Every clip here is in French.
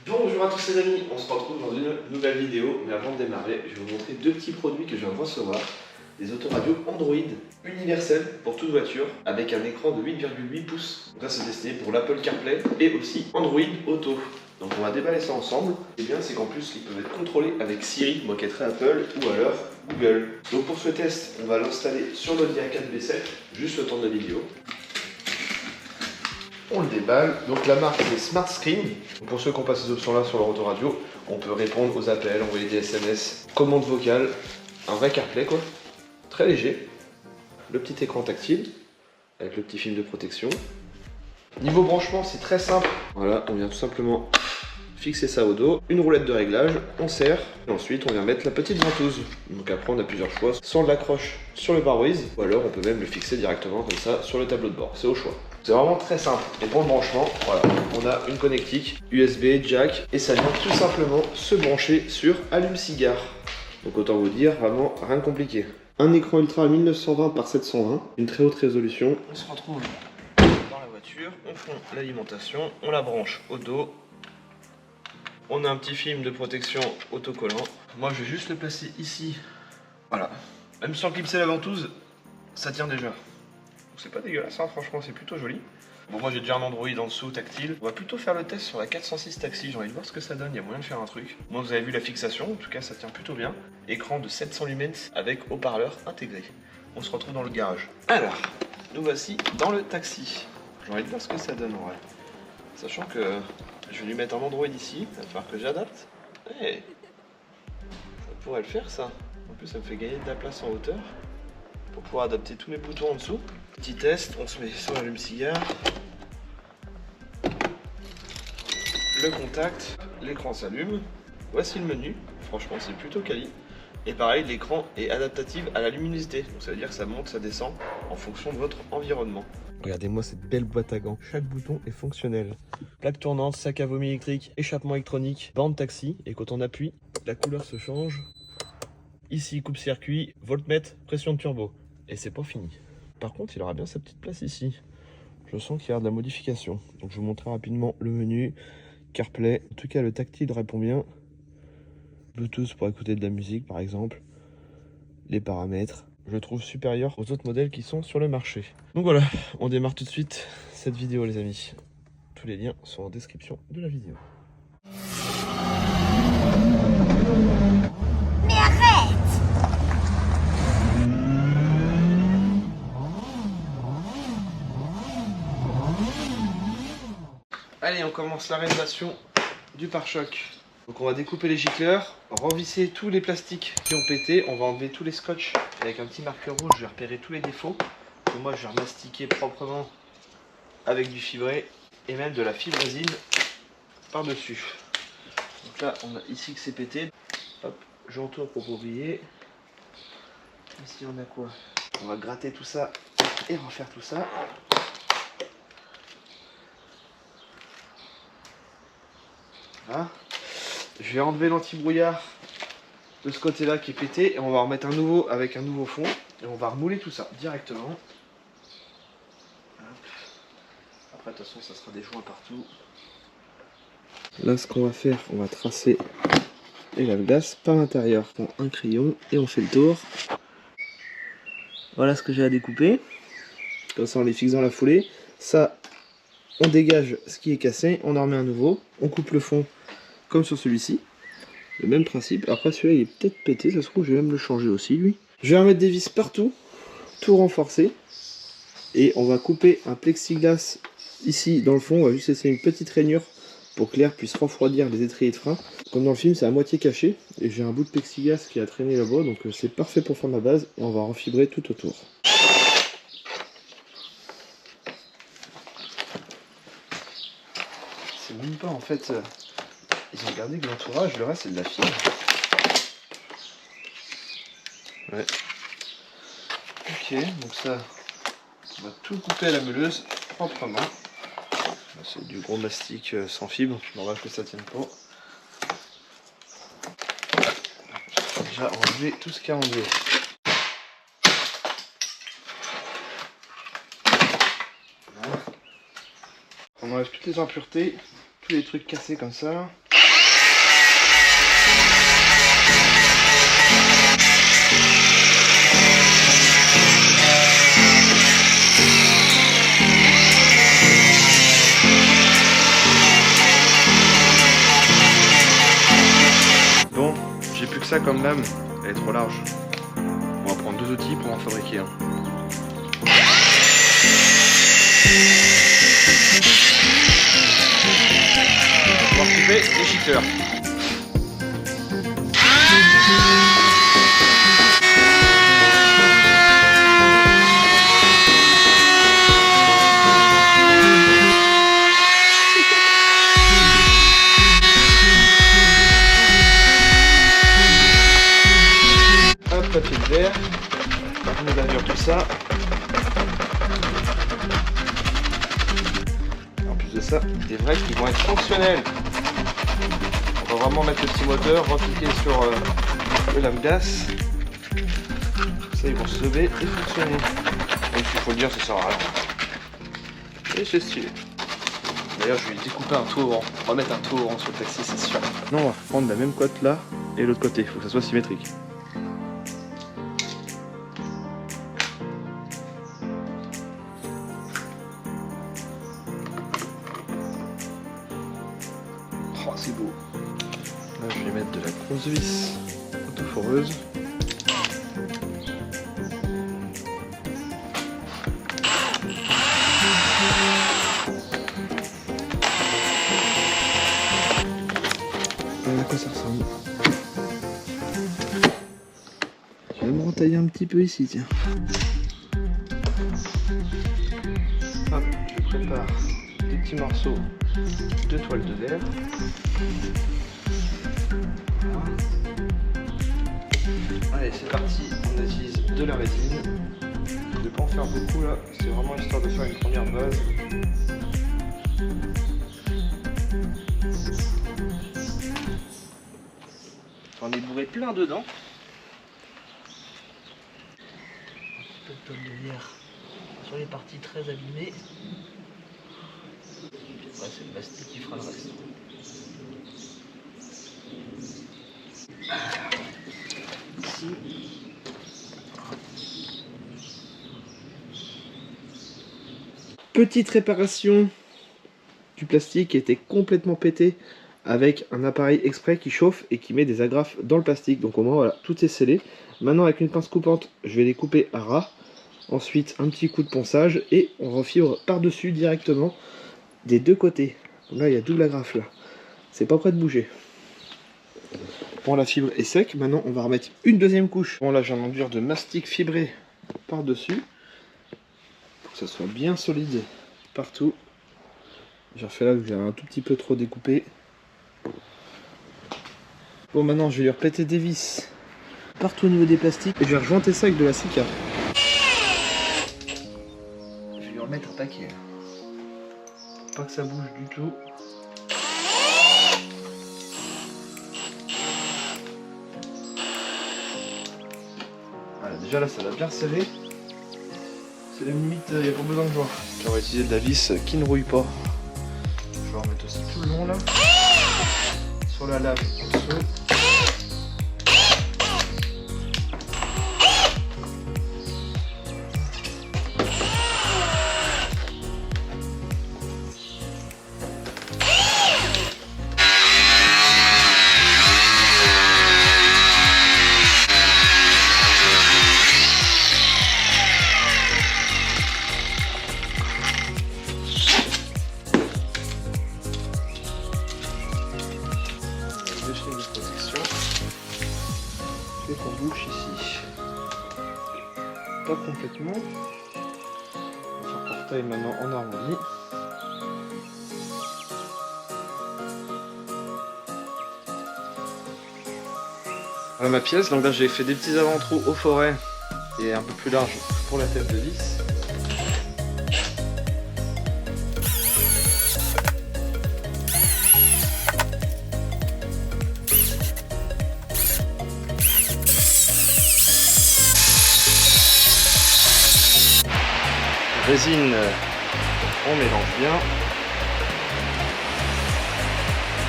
Bonjour à tous les amis, on se retrouve dans une nouvelle vidéo, mais avant de démarrer, je vais vous montrer deux petits produits que je viens de recevoir. Des autoradios Android universels pour toute voiture, avec un écran de 8,8 pouces. Donc là c'est destiné pour l'Apple CarPlay et aussi Android Auto. Donc on va déballer ça ensemble. Et bien c'est qu'en plus ils peuvent être contrôlés avec Siri, moi qui est très Apple, ou alors Google. Donc pour ce test, on va l'installer sur l'Audi A4 B7, juste le temps de la vidéo. On le déballe, donc la marque c'est Smart Screen. Donc pour ceux qui ont pas ces options là sur leur autoradio, on peut répondre aux appels, envoyer des SMS, commandes vocales, un vrai CarPlay quoi, très léger. Le petit écran tactile, avec le petit film de protection. Niveau branchement c'est très simple, voilà, on vient tout simplement fixer ça au dos, une roulette de réglage, on serre, et ensuite on vient mettre la petite ventouse. Donc après on a plusieurs choix, soit on l'accroche sur le pare-brise, ou alors on peut même le fixer directement comme ça sur le tableau de bord, c'est au choix. C'est vraiment très simple. Et pour le branchement, voilà, on a une connectique USB, jack, et ça vient tout simplement se brancher sur allume-cigare. Donc autant vous dire, vraiment rien de compliqué. Un écran ultra 1920 par 720, une très haute résolution. On se retrouve dans la voiture, on prend l'alimentation, on la branche au dos. On a un petit film de protection autocollant. Moi je vais juste le placer ici. Voilà. Même sans clipser la ventouse, ça tient déjà. C'est pas dégueulasse, hein, franchement c'est plutôt joli. Bon moi j'ai déjà un Android en dessous tactile. On va plutôt faire le test sur la 406 Taxi, j'ai envie de voir ce que ça donne, il y a moyen de faire un truc. Moi vous avez vu la fixation, en tout cas ça tient plutôt bien. Écran de 700 lumens avec haut-parleur intégré. On se retrouve dans le garage. Alors, nous voici dans le taxi. J'ai envie de voir ce que ça donne en vrai. Sachant que je vais lui mettre un Android ici, il va falloir que j'adapte. Hey, ça pourrait le faire ça. En plus ça me fait gagner de la place en hauteur pour pouvoir adapter tous mes boutons en dessous. Petit test, on se met sur l'allume-cigare. Le contact, l'écran s'allume. Voici le menu, franchement c'est plutôt quali. Et pareil, l'écran est adaptatif à la luminosité, donc ça veut dire que ça monte, ça descend en fonction de votre environnement. Regardez-moi cette belle boîte à gants, chaque bouton est fonctionnel. Plaque tournante, sac à vomi électrique, échappement électronique, bande taxi, et quand on appuie, la couleur se change. Ici, coupe-circuit, voltmètre, pression de turbo. Et c'est pas fini. Par contre, il aura bien sa petite place ici. Je sens qu'il y a de la modification. Donc je vous montrerai rapidement le menu, CarPlay. En tout cas, le tactile répond bien. Bluetooth pour écouter de la musique, par exemple. Les paramètres, je le trouve supérieur aux autres modèles qui sont sur le marché. Donc voilà, on démarre tout de suite cette vidéo les amis. Tous les liens sont en description de la vidéo. Mais arrête! Allez, on commence la rénovation du pare-choc. Donc on va découper les gicleurs, revisser tous les plastiques qui ont pété, on va enlever tous les scotch. Et avec un petit marqueur rouge, je vais repérer tous les défauts. Et moi je vais remastiquer proprement avec du fibré et même de la fibre résine par-dessus. Donc là on a ici que c'est pété. Hop, j'entoure pour pas oublier. Ici on a quoi? On va gratter tout ça et refaire tout ça. Voilà. Je vais enlever l'anti-brouillard de ce côté là qui est pété et on va remettre un nouveau avec un nouveau fond et on va remouler tout ça directement. Hop. Après de toute façon ça sera des joints partout. Là ce qu'on va faire, on va tracer les lave-glace par l'intérieur. On prend un crayon et on fait le tour. Voilà ce que j'ai à découper. Comme ça on les fixe dans la foulée. Ça on dégage ce qui est cassé, on en remet un nouveau. On coupe le fond comme sur celui-ci. Le même principe. Après celui-là il est peut-être pété, ça se trouve je vais même le changer aussi lui. Je vais remettre des vis partout, tout renforcer. Et on va couper un plexiglas ici dans le fond. On va juste laisser une petite rainure pour que l'air puisse refroidir les étriers de frein. Comme dans le film c'est à moitié caché. Et j'ai un bout de plexiglas qui a traîné là-bas. Donc c'est parfait pour faire ma base. Et on va refibrer tout autour. C'est même pas en fait... Ils ont gardé que l'entourage, le reste c'est de la fibre. Ouais. Ok, donc ça, on va tout couper à la meuleuse proprement. C'est du gros mastic sans fibre, normal que ça tienne pas. Déjà enlever tout ce qu'il y a enlevé. Voilà. On enlève toutes les impuretés, tous les trucs cassés comme ça. Bon, j'ai plus que ça comme lame, elle est trop large. On va prendre 2 outils pour en fabriquer un. On va pouvoir couper les cheaters. Hop, papier de verre. On évacue tout ça. En plus de ça, des vrais qui vont être fonctionnels. On va vraiment mettre le petit moteur, repliquer sur le lame-glace. Ça, ils vont se lever et fonctionner. Même s'il faut le dire, ça sert à rien. Et c'est stylé. D'ailleurs, je vais découper un tout au vent. On va mettre un tout au vent sur le taxi, c'est sûr. Non, on va prendre la même cote là et l'autre côté. Il faut que ça soit symétrique. Oh, c'est beau. Là, je vais mettre de la grosse vis autoforeuse. Voilà à quoi ça ressemble. Je vais me rentailler un petit peu ici, tiens. Hop, je prépare des petits morceaux de toile de verre. Allez, c'est parti, on utilise de la résine. Je ne vais pas en faire beaucoup là, c'est vraiment histoire de faire une première base. J'en ai bourré plein dedans. Un peu de toile de verre sur les parties très abîmées. Ouais, c'est le mastic qui fera le reste. Ici. Petite réparation du plastique qui était complètement pété avec un appareil exprès qui chauffe et qui met des agrafes dans le plastique. Donc au moins voilà, tout est scellé. Maintenant avec une pince coupante, je vais les couper à ras. Ensuite un petit coup de ponçage et on refibre par-dessus directement des deux côtés. Donc là il y a double agrafe là. C'est pas prêt de bouger. Bon, la fibre est sec, maintenant on va remettre une deuxième couche. Bon là j'ai un enduire de mastic fibré par-dessus. Pour que ça soit bien solide partout. J'ai refait là que j'ai un tout petit peu trop découpé. Bon, maintenant je vais lui repléter des vis partout au niveau des plastiques et je vais rejointer ça avec de la Sika. Je vais lui remettre un paquet. Pas que ça bouge du tout. Voilà, déjà là ça va bien serrer. C'est la limite, il n'y a pas besoin de joint. Puis on va utiliser de la vis qui ne rouille pas. Je vais en remettre aussi tout le long là. Sur la lame en dessous. Et qu'on bouche ici. Pas complètement. On va faire portail maintenant en harmonie. Voilà ma pièce, donc là j'ai fait des petits avant-trous au forêt et un peu plus large pour la tête de vis. Résine, on mélange bien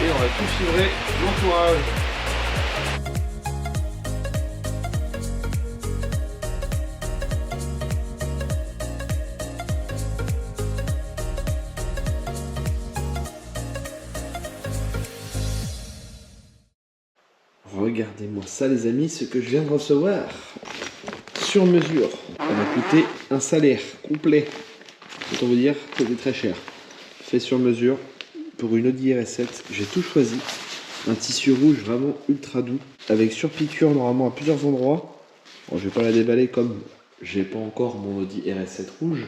et on va tout fibrer l'entourage. Regardez-moi ça les amis, ce que je viens de recevoir. Sur mesure. Ça m'a coûté un salaire complet. Autant vous dire, c'était très cher. Fait sur mesure pour une Audi RS7. J'ai tout choisi. Un tissu rouge vraiment ultra doux. Avec surpiqûre normalement à plusieurs endroits. Bon, je vais pas la déballer comme j'ai pas encore mon Audi RS7 rouge.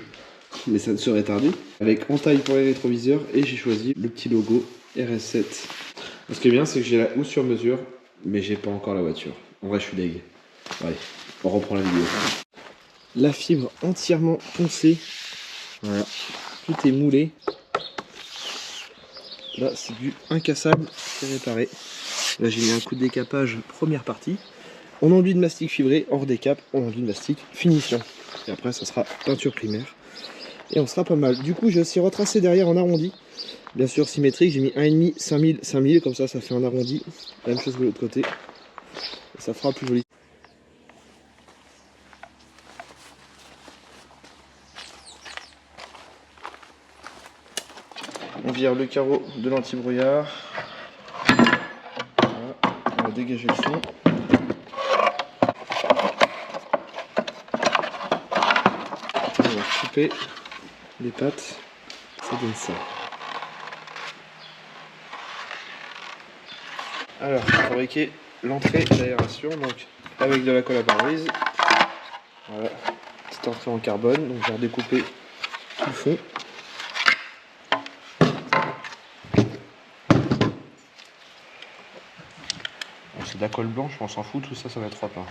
Mais ça ne serait tardé. Avec entaille pour les rétroviseurs. Et j'ai choisi le petit logo RS7. Ce qui est bien, c'est que j'ai la housse sur mesure. Mais j'ai pas encore la voiture. En vrai, je suis deg. Allez, on reprend la vidéo. La fibre entièrement poncée. Voilà. Tout est moulé. Là, c'est du incassable. C'est réparé. Là, j'ai mis un coup de décapage première partie. En enduit de mastic fibré, hors décap, en enduit de mastic finition. Et après, ça sera peinture primaire. Et on sera pas mal. Du coup, j'ai aussi retracé derrière en arrondi. Bien sûr, symétrique. J'ai mis 1,5, 5000, 5000. Comme ça fait un arrondi. La même chose de l'autre côté. Et ça fera plus joli. On vire le carreau de l'anti-brouillard. Voilà. On va dégager le fond. On va couper les pattes. Ça donne ça. Alors, on va fabriquer l'entrée d'aération, donc avec de la colle à pare-brise. Voilà, petite entrée en carbone. Donc, j'ai redécoupé tout le fond. C'est de la colle blanche, on s'en fout, tout ça, ça va être 3 pains.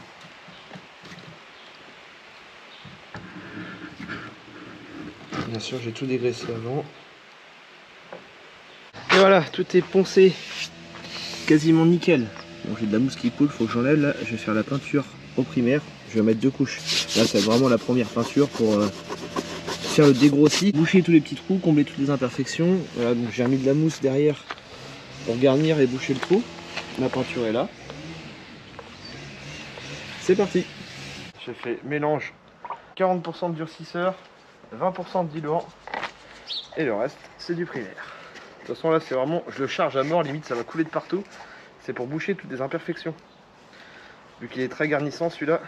Bien sûr, j'ai tout dégraissé avant. Et voilà, tout est poncé, quasiment nickel. Bon, j'ai de la mousse qui coule, faut que j'enlève. Là, je vais faire la peinture au primaire. Je vais mettre 2 couches. Là, c'est vraiment la première peinture pour faire le dégrossi, boucher tous les petits trous, combler toutes les imperfections. Voilà, donc j'ai remis de la mousse derrière pour garnir et boucher le trou. La peinture est là. C'est parti. J'ai fait mélange 40% de durcisseur, 20% de diluant et le reste c'est du primaire. De toute façon là c'est vraiment, je le charge à mort, limite ça va couler de partout. C'est pour boucher toutes les imperfections. Vu qu'il est très garnissant celui-là.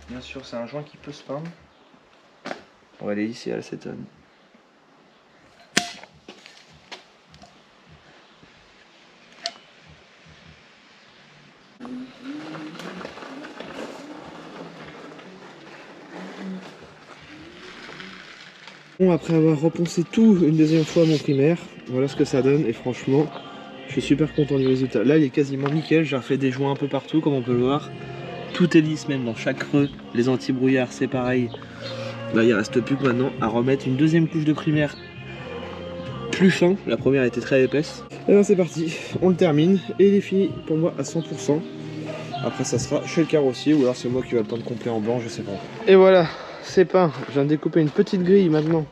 Bien sûr, c'est un joint qui peut se peindre. On va aller ici à l'acétone. Bon, après avoir reponcé tout une deuxième fois mon primaire, voilà ce que ça donne et franchement, je suis super content du résultat. Là, il est quasiment nickel, j'ai refait des joints un peu partout comme on peut le voir. Tout est lisse, même dans chaque creux. Les anti-brouillards, c'est pareil. Là, il reste plus que maintenant à remettre une deuxième couche de primaire plus fin. La première était très épaisse. Et bien, c'est parti. On le termine et il est fini pour moi à 100%. Après, ça sera chez le carrossier ou alors c'est moi qui va le peindre complet en blanc, je sais pas. Et voilà, c'est peint. Je viens de découper une petite grille maintenant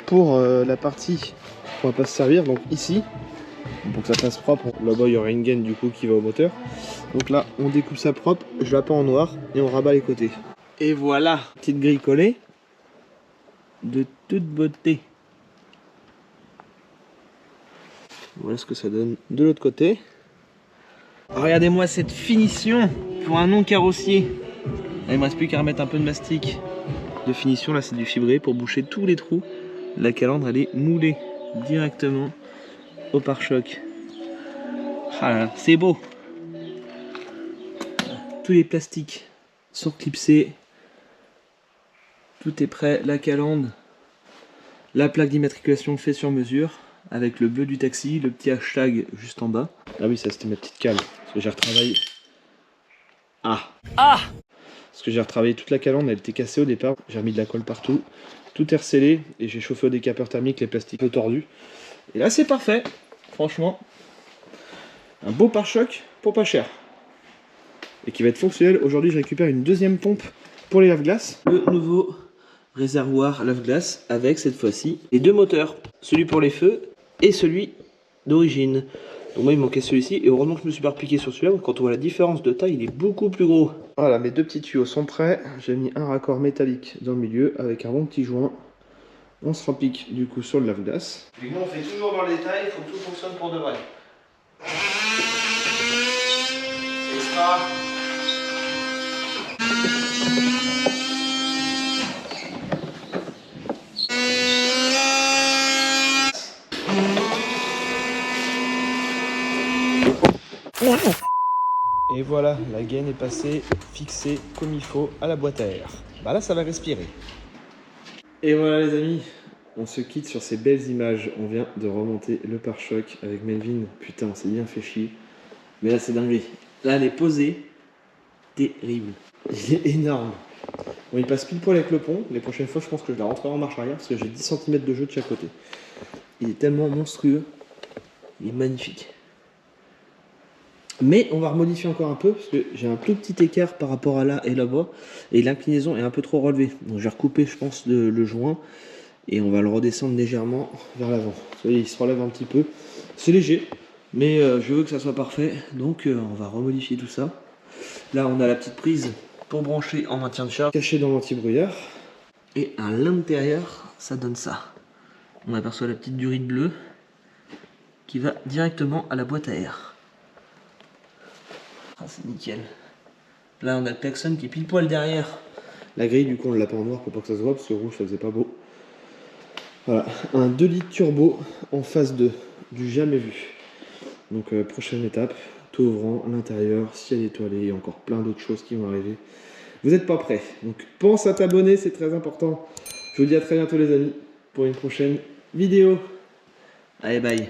pour la partie qu'on va pas se servir. Donc ici, pour que ça fasse propre. Là-bas, il y aura une gaine du coup qui va au moteur. Donc là, on découpe ça propre, je la peins en noir et on rabat les côtés. Et voilà, petite grille collée de toute beauté. Voilà ce que ça donne de l'autre côté. Regardez-moi cette finition pour un non carrossier. Là, il me reste plus qu'à remettre un peu de mastic de finition. Là, c'est du fibré pour boucher tous les trous. La calandre, elle est moulée directement au pare-choc. Ah là là, c'est beau. Tous les plastiques sont clipsés. Tout est prêt. La calandre, la plaque d'immatriculation fait sur mesure avec le bleu du taxi, le petit hashtag juste en bas. Ah oui, ça c'était ma petite cale. Parce que j'ai retravaillé. Parce que j'ai retravaillé toute la calandre, elle était cassée au départ. J'ai remis de la colle partout. Tout est recellé et j'ai chauffé au décapeur thermique les plastiques un peu tordus. Et là c'est parfait. Franchement, un beau pare-choc pour pas cher. Et qui va être fonctionnel. Aujourd'hui, je récupère une deuxième pompe pour les lave-glaces. Le nouveau réservoir lave-glace avec cette fois-ci les deux moteurs. Celui pour les feux et celui d'origine. Donc moi il me manquait celui-ci et heureusement que je me suis pas repiqué sur celui-là. Quand on voit la différence de taille, il est beaucoup plus gros. Voilà, mes deux petits tuyaux sont prêts. J'ai mis un raccord métallique dans le milieu avec un bon petit joint. On se repique du coup sur le lave-glace. Et nous on fait toujours dans le détail, il faut que tout fonctionne pour de vrai. Extra. Et voilà, la gaine est passée, fixée comme il faut à la boîte à air. Bah là, ça va respirer. Et voilà les amis, on se quitte sur ces belles images. On vient de remonter le pare-choc avec Melvin. Putain, on s'est bien fait chier. Mais là, c'est dingue. Là, elle est posée. Terrible. Il est énorme. Bon, il passe pile poil avec le pont. Les prochaines fois, je pense que je la rentrerai en marche arrière parce que j'ai 10 cm de jeu de chaque côté. Il est tellement monstrueux. Il est magnifique. Mais on va remodifier encore un peu parce que j'ai un tout petit écart par rapport à là et là-bas. Et l'inclinaison est un peu trop relevée. Donc je vais recouper, je pense, le joint. Et on va le redescendre légèrement vers l'avant. Vous voyez, il se relève un petit peu. C'est léger, mais je veux que ça soit parfait. Donc on va remodifier tout ça. Là, on a la petite prise pour brancher en maintien de charge, cachée dans l'anti-brouillard. Et à l'intérieur, ça donne ça. On aperçoit la petite durite bleue qui va directement à la boîte à air. Ah, c'est nickel. Là, on a le klaxon qui est pile poil derrière. La grille, du coup, on l'a pas en noir pour pas que ça se voit parce que rouge, ça faisait pas beau. Voilà, un 2 litres turbo en phase 2, du jamais vu. Donc, prochaine étape, tout ouvrant, l'intérieur, ciel étoilé et encore plein d'autres choses qui vont arriver. Vous n'êtes pas prêts, donc pense à t'abonner, c'est très important. Je vous dis à très bientôt les amis pour une prochaine vidéo. Allez, bye.